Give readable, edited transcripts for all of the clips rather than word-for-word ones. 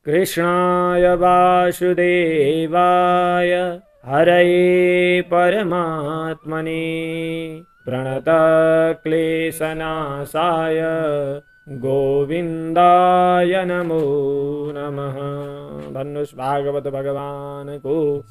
कृष्णाय वासुदेवाय हरये परमात्मने प्रणतक्लेशनाशाय गोविंदाय नमो नमः। धनुष भागवत भगवान को,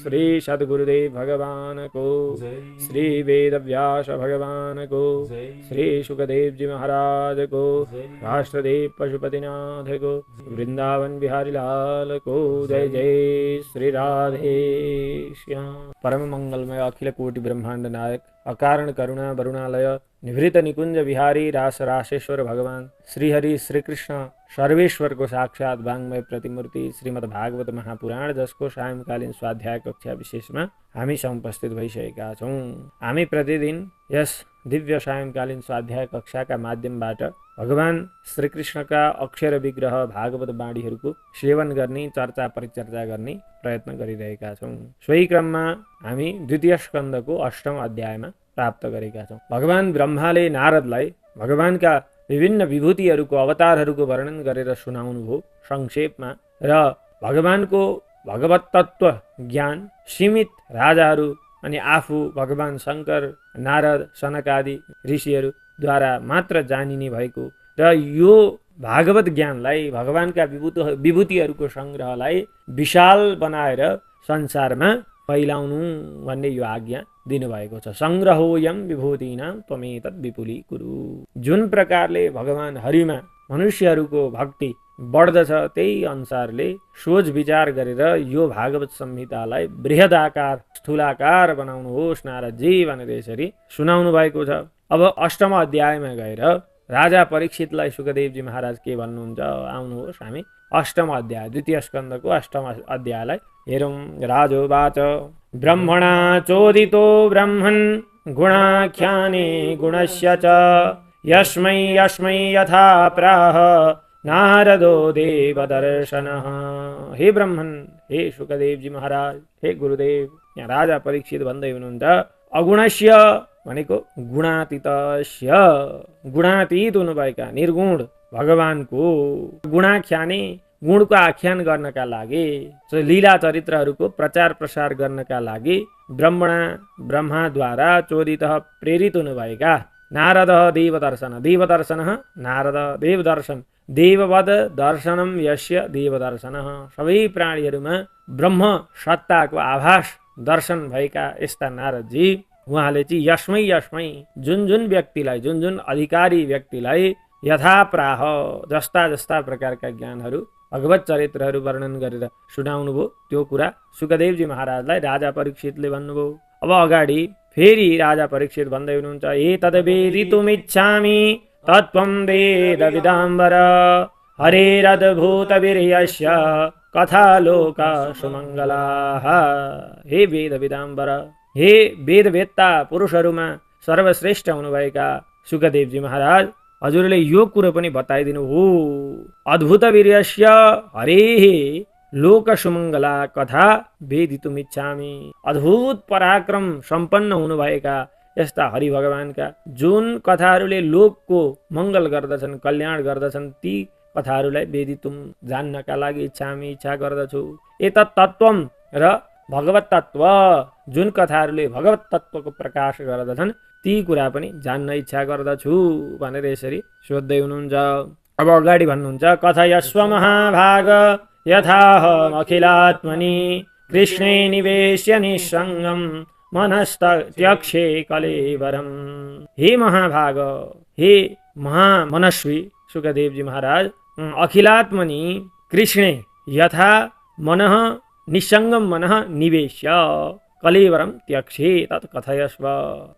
श्री सद्गुरुदेव भगवान को, श्री वेदव्यास भगवान को, श्री सुखदेव जी महाराज को, राष्ट्रदेव पशुपतिनाथ को, वृंदावन बिहारी लाल को। जय जय श्री राधे श्याम। परम मंगलमय अखिल कोटि ब्रह्मांड नायक अकारण करुणा वरुणालय निवृत्त निकुंज विहारी रास रासेश्वर भगवान श्री हरि श्री कृष्ण सर्वेश्वर को साक्षात वाङ्मय प्रतिमूर्ति श्रीमद् भागवत महापुराण जसको सायंकालीन स्वाध्याय कक्षा विशेषमा हामी उपस्थित भइसकेका छौं। हामी प्रतिदिन यस दिव्य सायंकालीन स्वाध्याय कक्षाका माध्यमबाट भगवान श्रीकृष्णका अक्षर विग्रह भागवत बाणीहरूको सेवन गर्ने, चर्चा परिचर्चा गर्ने प्रयत्न गरिरहेका छौं। सोही क्रममा हामी द्वितीय स्कन्धको 8औं अध्यायमा प्राप्त गरेका छौं। भगवान ब्रह्माले नारदलाई भगवानका विभिन्न विभूतिहरूको अवतारहरूको वर्णन गरेर सुनाउनु भयो संक्षेपमा, र भगवानको भगवत तत्व ज्ञान सीमित राजाहरू अनि आफू भगवान शंकर, नारद, सनक आदि ऋषिहरूद्वारा मात्र जानिने भएको र यो भागवत ज्ञानलाई भगवानका विभूतिहरूको सङ्ग्रहलाई विशाल बनाएर संसारमा फैलाउनु भन्ने यो आज्ञा दिनुभएको छ। संग्रहोयम विभूतिनां त्वमेतत् विपुलीकुरु। जुन प्रकारले भगवान हरिमा मनुष्यहरूको भक्ति बढ्दछ त्यही अनुसारले सोच विचार गरेर यो भागवत संहितालाई बृहदाकार स्थूलाकार बनाउनुहोस् नारदजी भनेर यसरी सुनाउनु भएको छ। अब 8औं अध्यायमा गएर राजा परीक्षितलाई सुखदेवजी महाराज के भन्नुहुन्छ, आउनुहोस् हामी 8औं अध्याय द्वितीय स्कन्धको 8औं अध्यायलाई हेरौं। राजोवाच ब्रह्मणा चोदितो ब्रह्मन् गुणाख्याने गुणस्य च यस्मै यस्मै यथा प्राह नारदो देवदर्शनः। हे ब्रह्मन्, हे सुखदेवजी महाराज, हे गुरुदेव, यहाँ राजा परीक्षित भन्दै हुनुहुन्छ अगुणस्य भनेको गुणातीतस्य, गुणातीत हुनुभएका निर्गुण भगवानको गुणाख्याने गुणको आख्यान गर्नका लागि, लीला चरित्रहरूको प्रचार प्रसार गर्नका लागि ब्रह्माद्वारा चोदित प्रेरित हुनुभएका नारद देवदर्शन, देवदर्शनः नारद देवदर्शन, देववद दर्शनम यस्य देवदर्शनः। सबै प्राणीहरूमा ब्रह्म सत्ताको आभास दर्शन भएका यस्ता नारदजी उहाँले चाहिँ यस्मै यस्मै जुन जुन व्यक्तिलाई, जुन जुन अधिकारी व्यक्तिलाई यथा प्राह जस्ता जस्ता प्रकारका ज्ञानहरू भगवत चरित्रहरू वर्णन गरेर सुनाउनु भयो त्यो कुरा सुखदेवजी महाराजलाई राजा परीक्षितले भन्नुभयो। अब अगाडि फेरि राजा परीक्षित भन्दै हुनुहुन्छ एतद्वेदितुमिच्छामि तत्त्वं वेदविदाम्बर हरेरद्भुतवीर्यस्य कथा लोका सुमङ्गलाः। हे वेदविदाम्बर, हे वेदवेत्ता पुरुषहरूमा सर्वश्रेष्ठ हुनुभएका सुखदेवजी महाराज, हजुरले यो कुरो पनि बताइदिनु हो। अद्भुत वीर्यस्य हरेः लोक सुमङ्गला कथा वेदितुमिच्छामि। अद्भुत पराक्रम सम्पन्न हुनुभएका यस्ता हरि भगवानका जुन कथाहरूले लोकको मङ्गल गर्दछन्, कल्याण गर्दछन्, ती कथाहरूलाई वेदितुम जान्नका लागि इच्छा गर्दछु। एतत् तत्त्वम र भगवत तत्त्व, जुन कथाहरूले भगवत तत्त्वको प्रकाश गर्दछन् ती कुरा पनि जान्न इच्छा गर्दछु भनेर यसरी सोध्दै हुनुहुन्छ। अब अगाडि भन्नुहुन्छ कथयस्व महाभाग यथाहमखिलात्मनि कृष्णे निवेश्य निस्सङ्गं मनस्त्यक्षे कलेवरम्। हे महाभाग, हे महामनस्वी सुखदेवजी महाराज, अखिलात्मनि कृष्णे यथा मनः निस्सङ्गं मनः निवेश्य कलेवरम त्यक्षे तत् कथयस्व।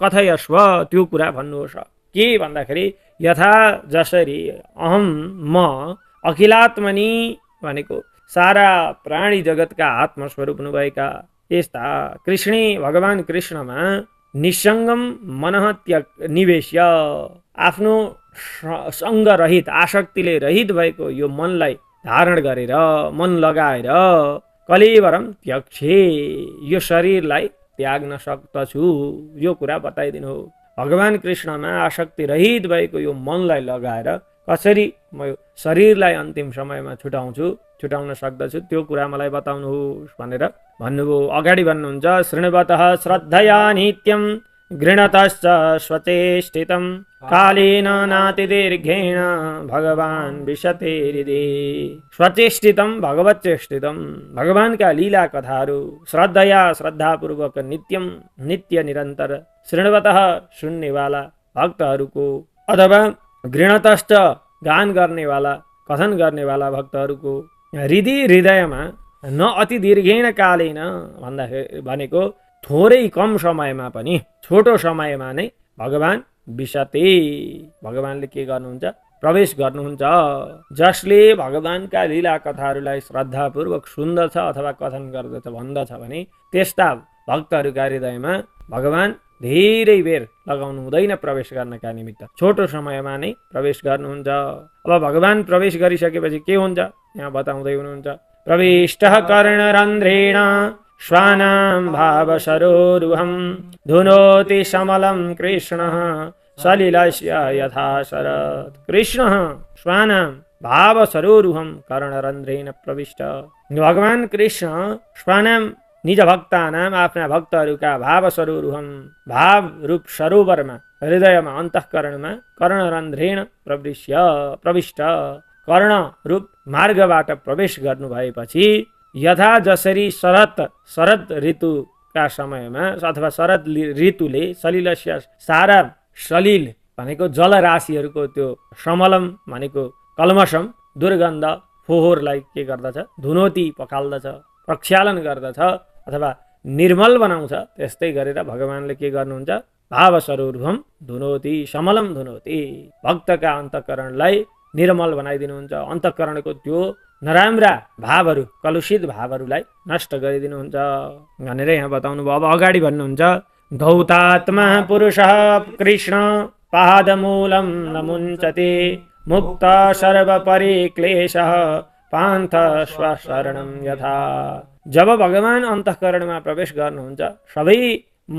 कथयस्व त्यो कुरा भन्नुहोस्। के भन्दाखेरि यथा जसरी अहम म अखिलात्मनि भनेको सारा प्राणी जगतका आत्मस्वरूप हुनुभएका यस्ता कृष्णे भगवान कृष्णमा निस्सङ्गम मनः निवेश्य आफ्नो सङ्गरहित आसक्तिले रहित भएको यो मनलाई धारण गरेर, मन लगाएर कलेवरम त्यक्षे यो शरीरलाई त्याग्न सक्दछु यो कुरा बताइदिनु हो। भगवान कृष्णमा आसक्ति रहित भएको यो मनलाई लगाएर कसरी म यो शरीरलाई अन्तिम समयमा छुटाउन सक्दछु त्यो कुरा मलाई बताउनुहोस् भनेर भन्नुभयो। अगाडि भन्नुहुन्छ शृण्वतः श्रद्धया नित्यं गृणतश्च स्वचेष्टितं कालेन नातिदीर्घेण भगवान् विशते हृदि। स्वचेष्टितं भगवच्चेष्टितं, भगवानका लीला कथाहरू श्रद्धया श्रद्धापूर्वक नित्यम नित्य निरन्तर शृण्वतः सुन्नेवाला भक्तहरूको अथवा गृणतश्च गान गर्नेवाला कथन गर्नेवाला भक्तहरूको हृदयमा न अति दीर्घेण कालेन भन्दाखेरि भनेको थोरै कम समयमा पनि छोटो समयमा नै भगवान विशते, भगवानले के गर्नुहुन्छ प्रवेश गर्नुहुन्छ। जसले भगवानका लीला कथाहरूलाई श्रद्धापूर्वक सुन्दछ अथवा कथन गर्दछ भन्दछ भने त्यस्ता भक्तहरूका हृदयमा भगवान धेरै बेर लगाउनु हुँदैन प्रवेश गर्नका निमित्त, छोटो समयमा नै प्रवेश गर्नुहुन्छ। अब भगवान प्रवेश गरिसकेपछि के हुन्छ यहाँ बताउँदै हुनुहुन्छ। प्रविष्टः कर्णरन्ध्रेण श्वानां भावसरोरुहं धुनोति समलं कृष्णः सलिलस्य यथा शरत्। कृष्णः श्वानां भावसरोरुहं कर्णरन्ध्रेण प्रविष्ट। भगवान कृष्ण श्वानां निज भक्तानाम आफ्ना भक्तहरूका भावसरोरुहं भाव रूप सरोवरमा हृदयमा अन्तःकरणमा कर्णरन्ध्रेण प्रविष्ट कर्ण रूप मार्गबाट प्रवेश गर्नु भएपछि यथा जसरी शरद ऋतुका समयमा अथवा शरद ऋतुले सलिलस्य सारा सलिल भनेको जलराशिहरूको त्यो समलम भनेको कल्मषम दुर्गन्ध फोहोरलाई के गर्दछ धुनोती पखाल्दछ प्रक्षालन गर्दछ अथवा निर्मल बनाउँछ। त्यस्तै गरेर भगवानले के गर्नुहुन्छ भावसरोरुहं धुनोति समलम धुनोति, भक्तका अन्तःकरणलाई निर्मल बनाइदिनुहुन्छ। अन्तःकरणको त्यो नराम्रा भावहरू कलुषित भावहरूलाई नष्ट गरिदिनुहुन्छ भनेर यहाँ बताउनु भयो। अब अगाडि भन्नुहुन्छ धौतात्मा पुरुषः कृष्ण पादमूलं न मुञ्चते मुक्त सर्व परिक्लेशः पान्थ स्वशरणं यथा। जब भगवान अन्तःकरणमा प्रवेश गर्नुहुन्छ सबै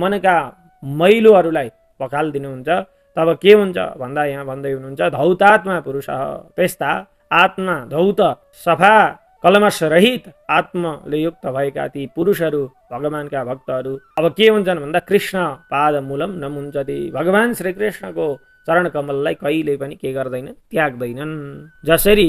मनका मैलोहरूलाई पखालिदिनुहुन्छ तब के हुन्छ भन्दा यहाँ भन्दै हुनुहुन्छ धौतात्मा पुरुषः, त्यस्ता आत्मा धौत सफा कलमश रहित आत्माले युक्त भएका ती पुरुषहरू भगवानका भक्तहरू अब के हुन्छन् भन्दा कृष्ण पादमूलम न मुञ्चते, भगवान श्रीकृष्णको चरण कमललाई कहिले पनि के गर्दैनन् त्याग्दैनन्। जसरी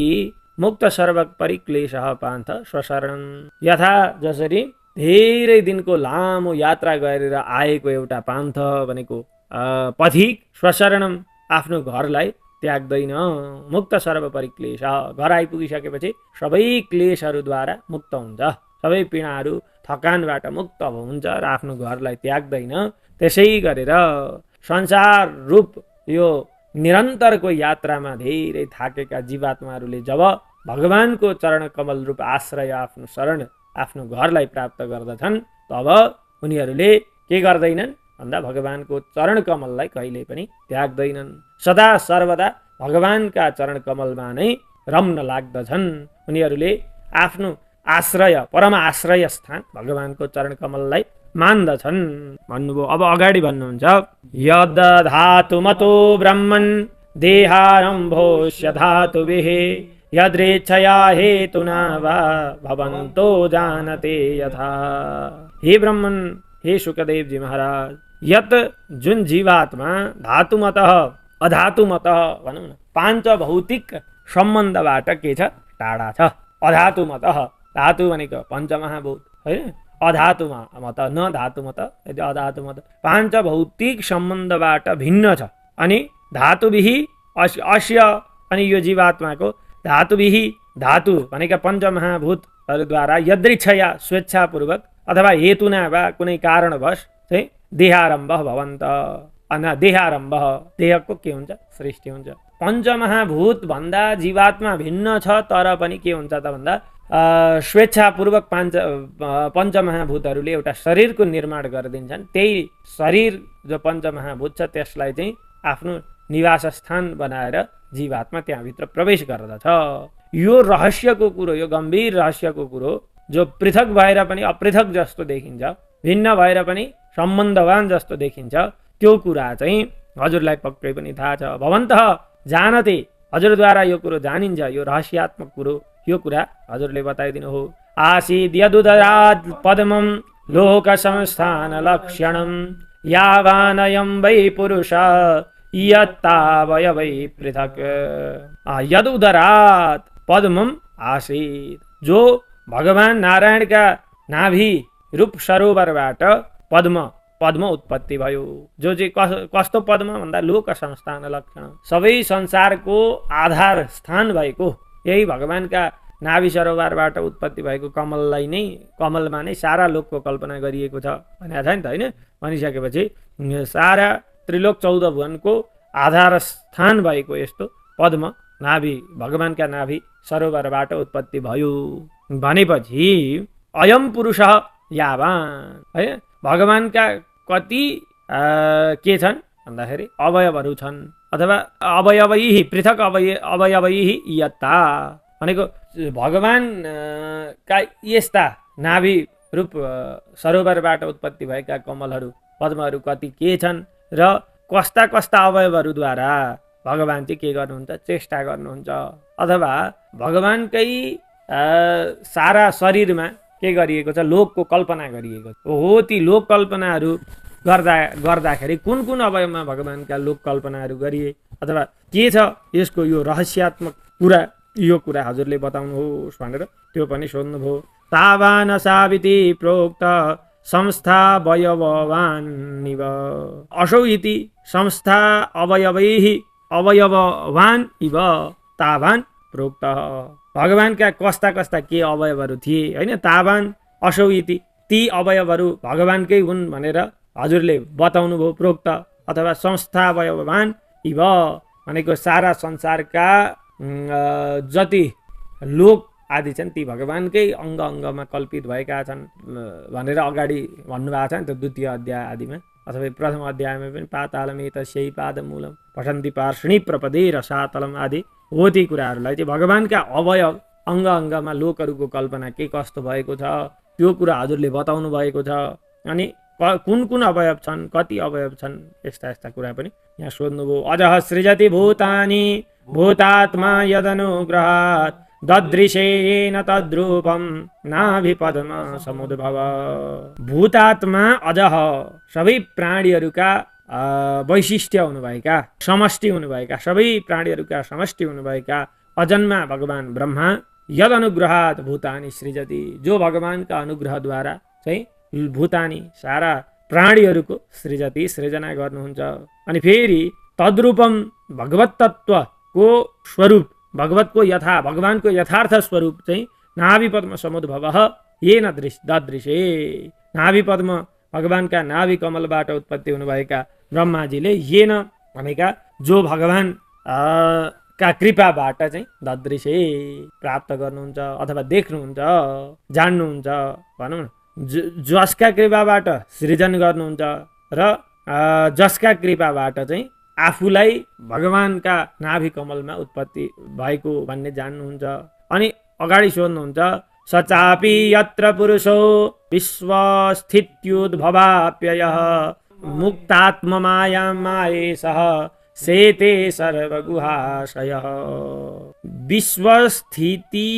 मुक्त सर्व परिक्लेशः पान्थ स्वशरणं यथा, जसरी धेरै दिनको लामो यात्रा गरेर आएको एउटा पान्थ भनेको पथिक स्वशरणम आफ्नो घरलाई त्याग्दैन। मुक्त सर्व परिक्लेश, घर आइपुगिसकेपछि सबै क्लेशहरूद्वारा मुक्त हुन्छ, सबै पीडाहरू थकानबाट मुक्त हुन्छ र आफ्नो घरलाई त्याग्दैन। त्यसै गरेर संसार रूप यो निरन्तरको यात्रामा धेरै थाकेका जीवात्माहरूले जब भगवानको चरण कमल रूप आश्रय आफ्नो शरण आफ्नो घरलाई प्राप्त गर्दछन् तब उनीहरूले के गर्दैनन् भन्दा भगवानको चरण कमललाई कहिले पनि त्याग्दैनन्, सदा सर्वदा भगवानका चरण कमलमा नै रम्न लाग्दछन्। उनीहरूले आफ्नो आश्रय परम आश्रय स्थान भगवानको चरण कमललाई मान्दछन् भन्नुभयो। अब अगाडि भन्नुहुन्छ यद धातुमतो ब्रह्मन् देहारम्भोऽस्य धातुभिः यदृच्छया हेतुना वा भवन्तो जानते यथा। हे ब्रह्मन्, हे शुकदेव जी महाराज, यत जुन जीवात्मा धातुमतः अधातुमतः भनौँ न पाञ्च भौतिक सम्बन्धबाट के छ टाढा छ। अधातुमतः, धातु भनेको पञ्चमहाभूत होइन, अधातुमा मत न धातुमत यदि अधातुमत पाञ्च भौतिक सम्बन्धबाट भिन्न छ। अनि धातुभिः अस्य अनि यो जीवात्माको धातुभिः धातु भनेका पञ्चमहाभूतहरूद्वारा यदृच्छया स्वेच्छापूर्वक अथवा हेतुना वा कुनै कारणवश चाहिँ देहारम्भ भवन्त। देहारम्भ देहको के हुन्छ सृष्टि हुन्छ। पञ्चमहाभूत भन्दा जीवात्मा भिन्न छ तर पनि के हुन्छ त भन्दा स्वेच्छापूर्वक पञ्चमहाभूतहरूले एउटा शरीरको निर्माण गरिदिन्छन्। त्यही शरीर जो पञ्चमहाभूत छ त्यसलाई चाहिँ आफ्नो निवास स्थान बनाएर जीवात्मा त्यहाँभित्र प्रवेश गर्दछ। यो रहस्यको कुरो, यो गम्भीर रहस्यको कुरो जो पृथक भएर पनि अपृथक जस्तो देखिन्छ, भिन्न भएर पनि सम्बन्धवान जस्तो देखिन्छ, त्यो कुरा चाहिँ हजुरलाई पक्कै पनि थाहा छ। भवन्तः जानते, हजुरद्वारा यो कुरो जानिन्छ, यो रहस्यात्मक कुरो, यो कुरा हजुरले बताइदिनु हो। आसीद् यदुदरात् पद्मं लोक संस्थान लक्षणं यावानयं वै पुरुष यत्तावयवै पृथक्। यदुदरात् पद्मं आसीत्, जो भगवान नारायणका नाभि रूप सरोवरबाट पद्म उत्पत्ति भयो। जो चाहिँ कस्तो पद्म भन्दा लोक संस्थान लक्षण, सबै संसारको आधार स्थान भएको, यही भगवानका नाभि सरोवरबाट उत्पत्ति भएको कमललाई नै, कमलमा नै सारा लोकको कल्पना गरिएको छ भनेको छ नि त होइन। भनिसकेपछि सारा त्रिलोक 14 भुवनको आधार स्थान भएको यस्तो पद्म नाभि, भगवानका नाभि सरोवरबाट उत्पत्ति भयो भनेपछि अयम पुरुष यावान, है भगवानका कति के छन् भन्दाखेरि अवयवहरू छन्, अथवा अवयवैः पृथक अवयवैः यत्ता भनेको भगवानका यस्ता नाभि रूप सरोवरबाट उत्पत्ति भएका कमलहरू, पद्महरू कति के छन् र कस्ता कस्ता अवयवहरूद्वारा भगवान चाहिँ के गर्नुहुन्छ, चेष्टा गर्नुहुन्छ, अथवा भगवानकै सारा शरीरमा के गरिएको छ, लोकको कल्पना गरिएको हो। ती लोक कल्पनाहरू गर्दाखेरि कुन कुन अवयवमा भगवानका लोक कल्पनाहरू गरिए, अथवा के छ यसको यो रहस्यात्मक कुरा, यो कुरा हजुरले बताउनुहोस् भनेर त्यो पनि सोध्नुभयो। तावान साविति प्रोक्त संस्था अवयववानिव, असौ इति संस्था अवयववान इव तावान प्रोक्त। भगवानका कस्ता कस्ता के अवयवहरू थिए होइन, तावान असौ इति, ती अवयवहरू भगवानकै हुन् भनेर हजुरले बताउनु भयो। प्रोक्त अथवा संस्था अवयववान इव भनेको सारा संसारका जति लोक आदि छन् ती भगवानकै अङ्ग अङ्गमा कल्पित भएका छन् भनेर अगाडि भन्नुभएको छ नि त, द्वितीय अध्याय आदिमा, अथवा प्रथम अध्यायमा पनि पातालमेत शै पादमूलम पठन्ति पार्ष्णि प्रपदे रसातलम आदि हो। ती कुराहरूलाई चाहिँ भगवानका अवयव अङ्ग अङ्गमा लोकहरूको कल्पना के कस्तो भएको छ त्यो कुरा हजुरले बताउनु भएको छ। अनि कुन कुन अवयव छन्, कति अवयव छन्, यस्ता यस्ता कुरा पनि यहाँ सोध्नुभयो। अजः सृजति भूतानि भूतात्मा यदनुग्रहात् ददृशेन तद्रूपं नाभिपद्म समुद्भव। भूतात्मा अजः, सबै प्राणीहरूका वैशिष्ट्य हुनुभएका, समष्टि हुनुभएका, सबै प्राणीहरूका समष्टि हुनुभएका अजन्मा भगवान ब्रह्मा यद अनुग्रहात् भूतानि सृजति, जो भगवानका अनुग्रहद्वारा चाहिँ भूतानि सारा प्राणीहरूको सृजति सृजना गर्नुहुन्छ। अनि फेरि तद्रूपम भगवत तत्त्वको स्वरूप, भगवानको यथार्थ स्वरूप चाहिँ नाभि पद्म समुद्भव येन ददृशे, नाभि पद्म भगवानका नाभि कमलबाट उत्पत्ति हुनुभएका ब्रह्माजीले येन भनेका जो भगवान का कृपाबाट चाहिँ ददृशे प्राप्त गर्नुहुन्छ अथवा देख्नुहुन्छ, जान्नुहुन्छ भनौँ न, जसका कृपाबाट सृजन गर्नुहुन्छ र जसका कृपाबाट चाहिँ आफूलाई भगवानका नाभि कमलमा उत्पत्ति भएको भन्ने जान्नुहुन्छ। अनि अगाडि सोध्नुहुन्छ, सचापि यत्र पुरुषो विश्वस्थित्युद्भवाप्ययः मुक्तात्ममायां मायेशः सेते सर्वगुहाशयः। विश्वस्थिति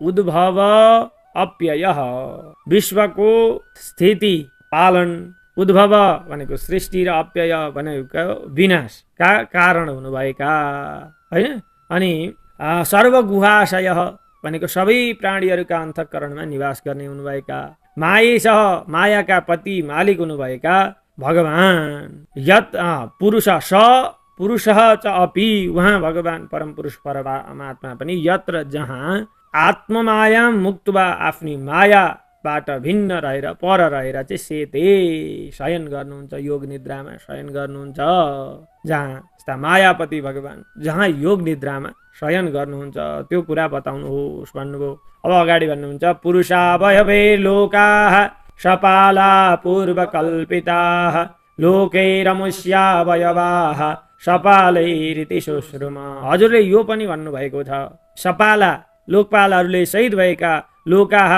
उद्भव अप्ययः, विश्वको स्थिति पालन, उद्भव भनेको सृष्टि र अप्यय भनेको विनाशका कारण हुनुभएका होइन। अनि सर्वगुहाशय भनेको सबै प्राणीहरूका अन्तःकरणमा निवास गर्ने हुनुभएका, मायेशः मायाका पति मालिक हुनुभएका भगवान, यत पुरुष स पुरुषः च अपि, उहाँ भगवान परम पुरुष परमात्मा पनि, यत्र जहाँ आत्ममाया मुक्तवा आफ्नी मायाबाट भिन्न रहेर पर रहेर चाहिँ सेते शयन गर्नुहुन्छ, योग निद्रामा शयन गर्नुहुन्छ। जहाँ यस्ता मायापति भगवान जहाँ योग निद्रामा शयन गर्नुहुन्छ त्यो कुरा बताउनुहोस् भन्नुभयो। अब अगाडि भन्नुहुन्छ, पुरुषावयवे लोकाः सपाला पूर्वकल्पिताः लोकैरमुष्यावयवाः सपालैरिति सुश्रुमा। हजुरले यो पनि भन्नुभएको छ, सपाला लोकपालहरूले सहित भएका लोकाः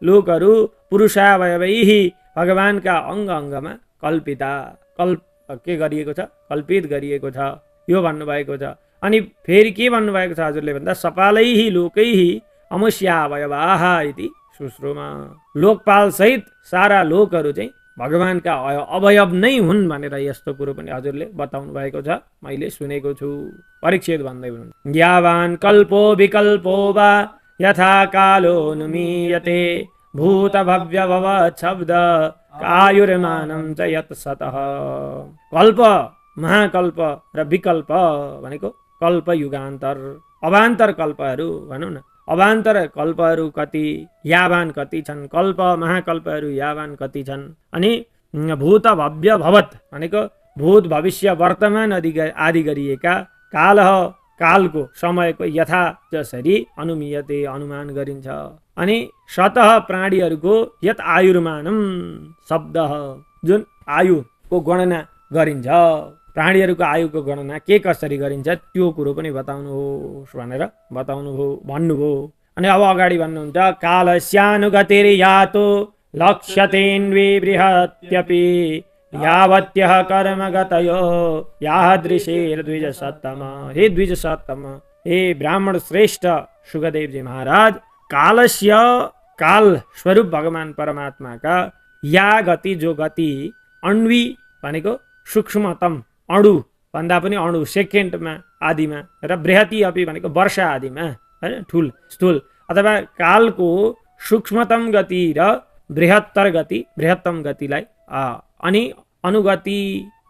लोकहरू पुरुषावयवैः भगवानका अङ्ग अङ्गमा के गरिएको छ, कल्पित गरिएको छ, यो भन्नुभएको छ। अनि फेरि के भन्नुभएको छ हजुरले भन्दा सपालैहि लोकैहि अमुष्या अवयवाः इति सुश्रुमा। लोकपाल सहित सारा लोकहरू चाहिँ भगवानका अवयव नै हुन् भनेर यस्तो कुरो पनि हजुरले बताउनु भएको छ, मैले सुनेको छु। परीक्षित भन्दै हुनुहुन्छ यावान कल्पो विकल्पो वा यथा कालो नुमीयते भूत भव्य भवत् शब्द कायुर्मानं च यत् सतः। कल्प, महाकल्प र विकल्प भनेको कल्प युगान्तर, अवान्तर कल्पहरू भनौँ न। अवान्तर कल्पहरू कति, यावान कति छन्, कल्प महाकल्पहरू यावान कति छन्। अनि भूत भव्य भवत् भनेको भूत भविष्य वर्तमान आदि गरिएका, कालः कालको समयको यथा जसरी अनुमीयते अनुमान गरिन्छ। अनि सतः प्राणीहरूको यत आयुर्मानम शब्द जुन आयुको गणना गरिन्छ, प्राणीहरूको आयुको गणना के कसरी गरिन्छ त्यो कुरो पनि बताउनुहोस् भनेर भन्नुभयो। अनि अब अगाडि भन्नुहुन्छ कालस्यानुगतिर्यातो लक्ष्यतेन्वी बृहत्यपि यावत्यः कर्मगतयो यादृशेर्द्विजसत्तम। हे द्विजसत्तम, हे ब्राह्मण श्रेष्ठ सुखदेवजी महाराज, कालस्य काल स्वरूप भगवान परमात्माका या गति जो गति अण्वी भनेको सूक्ष्मतम अणु भन्दा पनि अणु सेकेन्डमा आदिमा र बृहति अपि भनेको वर्षा आदिमा हैन ठुल स्थूल अथवा कालको सूक्ष्मतम गति र बृहत्तर गति बृहत्तम गतिलाई अनि अनुगति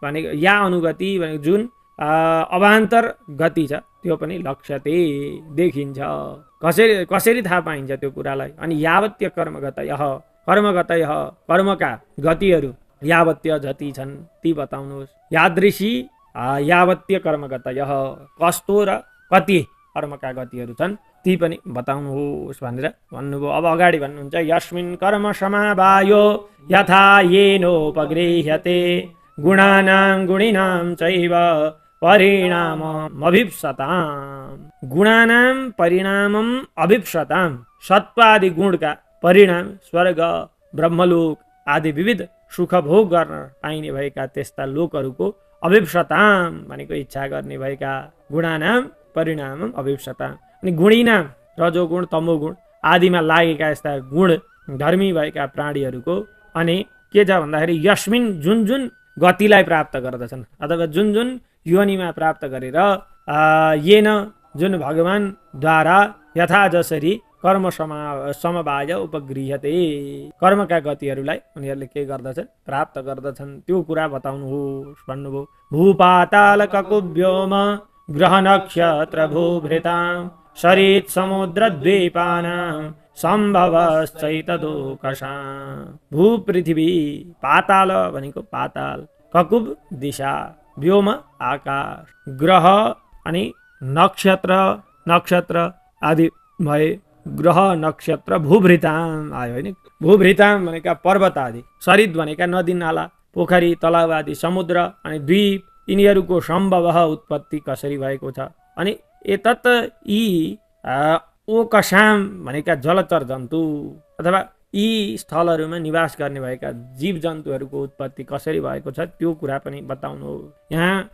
भनेको या अनुगति भनेको जुन अवान्तर गति छ त्यो पनि लक्ष्यते देखिन्छ। कसरी थाहा पाइन्छ त्यो कुरालाई? अनि यावत्य कर्मगतयः कर्मका गतिहरू यावत्य जति छन् ती बताउनुहोस्। यादृशी यावत्य कर्मगतयः कस्तो र कति कर्मका गतिहरू छन् ती पनि बताउनुहोस् भनेर भन्नुभयो। अब अगाडि भन्नुहुन्छ यस्मिन् कर्म समावायो यथा येनोपगृह्यते गुणानां गुणिनां चैव परिणामम् अभिप्सताम्। गुणानां परिणामम् अभिप्सताम्, सत्वादि गुणका परिणाम स्वर्ग ब्रह्मलोक आदि विविध सुख भोग गर्न पाइने भएका त्यस्ता लोकहरूको अभिप्सताम भनेको इच्छा गर्ने भएका गुणानां परिणामम् अभिप्सताम्। अनि गुणिनाम रजोगुण तमोगुण आदिमा लागेका यस्ता गुण धर्मी भएका प्राणीहरूको अनि के छ भन्दाखेरि यस्मिन जुन जुन गतिलाई प्राप्त गर्दछन् अथवा जुन जुन योनिमा प्राप्त गरेर येन जुन भगवानद्वारा यथा जसरी कर्म समवाय उपगृह्यते कर्मका गतिहरूलाई उनीहरूले के गर्दछन् प्राप्त गर्दछन् त्यो कुरा बताउनुहोस् भन्नुभयो। भूपाताल ककुव्योम ग्रह नक्षत्र भूभृतां सरित समुद्र द्वीपानां सम्भवश्चैतदोकसां। भू पृथ्वी, पाताल भनेको पाताल, ककुब दिशा, व्योम आकाश, ग्रह अनि नक्षत्र आदि भए ग्रह नक्षत्र भूभृताम आयो होइन। भूभृताम भनेका पर्वत आदि, सरित भनेका नदी नाला पोखरी तलाउ आदि, समुद्र अनि द्वीप यिनीहरूको सम्भव उत्पत्ति कसरी भएको छ। अनि एतत् यी ओकसाम भनेका जलचर जन्तु अथवा यी स्थलहरूमा निवास गर्ने भएका जीव जन्तुहरूको उत्पत्ति कसरी भएको छ त्यो कुरा पनि बताउनु। यहाँ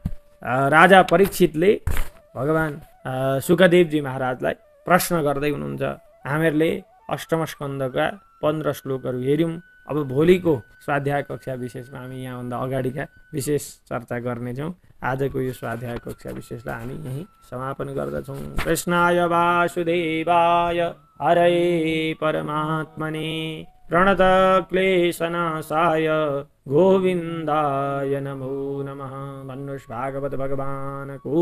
राजा परीक्षितले भगवान सुखदेवजी महाराजलाई प्रश्न गर्दै हुनुहुन्छ। हामीहरूले अष्टम स्कन्धका 15 श्लोकहरू हेऱ्यौँ। अब भोलिको स्वाध्याय कक्षा विशेषमा हामी यहाँभन्दा अगाडिका विशेष चर्चा गर्नेछौँ। आजको यो स्वाध्याय कक्षा विशेषलाई हामी यहीँ समापन गर्दछौँ। कृष्णाय वासुदेवाय हरे परमात्मने प्रणत क्लेशनाशाय गोविन्दाय नमो नमः। भन्नुहोस् भागवत भगवानको